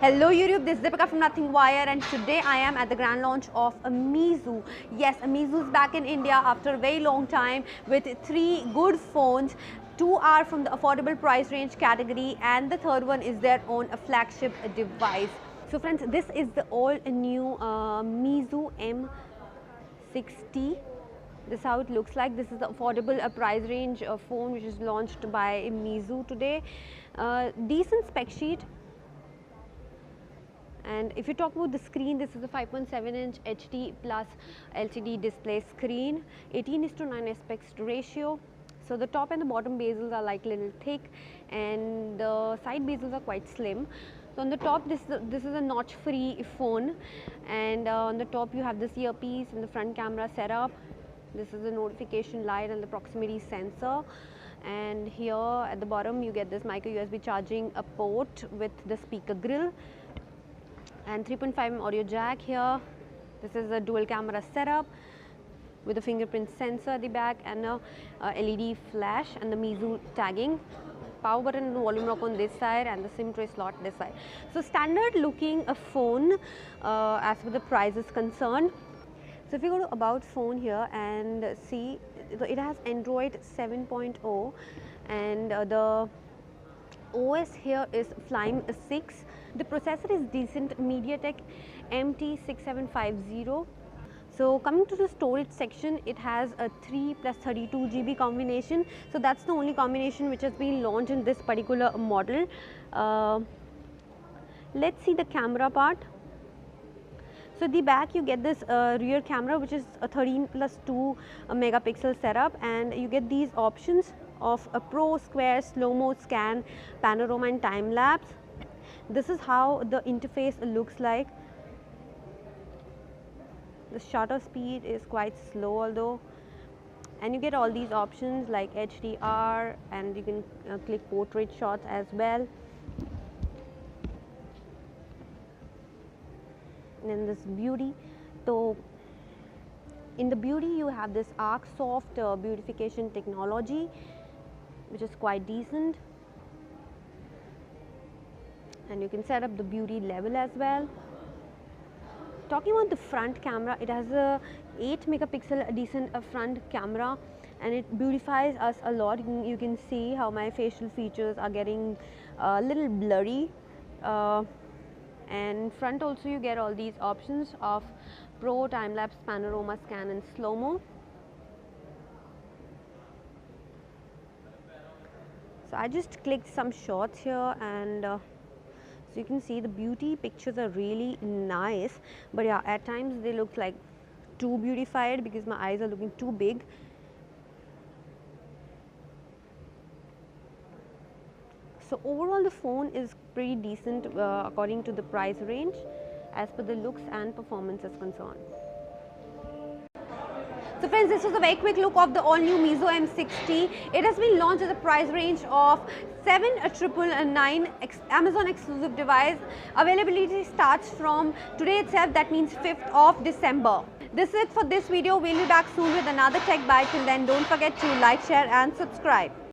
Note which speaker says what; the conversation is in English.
Speaker 1: Hello YouTube, this is Deepika from Nothing Wire, and today I am at the grand launch of a Meizu. Yes, a Meizu is back in India after a very long time with 3 good phones. 2 are from the affordable price range category and the third one is their own flagship device. So friends, this is the all new Meizu M6T. This is how it looks like. This is the affordable price range phone which is launched by Meizu today. Decent spec sheet. And if you talk about the screen, this is a 5.7-inch HD plus LCD display screen, 18:9 aspect ratio. So the top and the bottom bezels are like little thick and the side bezels are quite slim. So on the top, this is a notch-free phone, and on the top you have this earpiece and the front camera setup. This is the notification light and the proximity sensor. And here at the bottom you get this micro USB charging port with the speaker grill. And 3.5mm audio jack here. This is a dual camera setup with a fingerprint sensor at the back and a LED flash and the Meizu tagging. Power button and volume rock on this side and the SIM tray slot this side. So standard looking a phone as per the price is concerned. So if you go to about phone here and see, it has Android 7.0 and the OS here is Flyme 6. The processor is decent, MediaTek MT6750. So coming to the storage section, it has a 3 plus 32 GB combination. So that's the only combination which has been launched in this particular model. Let's see the camera part. So at the back you get this rear camera which is a 13 plus 2 megapixel setup, and you get these options of a Pro, Square, Slow-Mo, Scan, Panorama and Time Lapse. This is how the interface looks like. The shutter speed is quite slow although, and you get all these options like HDR, and you can click portrait shots as well. And then this beauty, so in the beauty you have this arc soft beautification technology which is quite decent, and you can set up the beauty level as well. Talking about the front camera, it has a 8 megapixel decent front camera and it beautifies us a lot. You can see how my facial features are getting a little blurry. And front also you get all these options of Pro, Time Lapse, Panorama, Scan and Slow-Mo. So I just clicked some shots here, and so you can see the beauty pictures are really nice, but yeah, at times they look like too beautified because my eyes are looking too big. So overall the phone is pretty decent according to the price range as per the looks and performance is concerned. So friends, this was a very quick look of the all new Meizu M6T. It has been launched at the price range of 7,999, Amazon exclusive device. Availability starts from today itself, that means 5th of December. This is it for this video. We'll be back soon with another tech bite. Till then, don't forget to like, share and subscribe.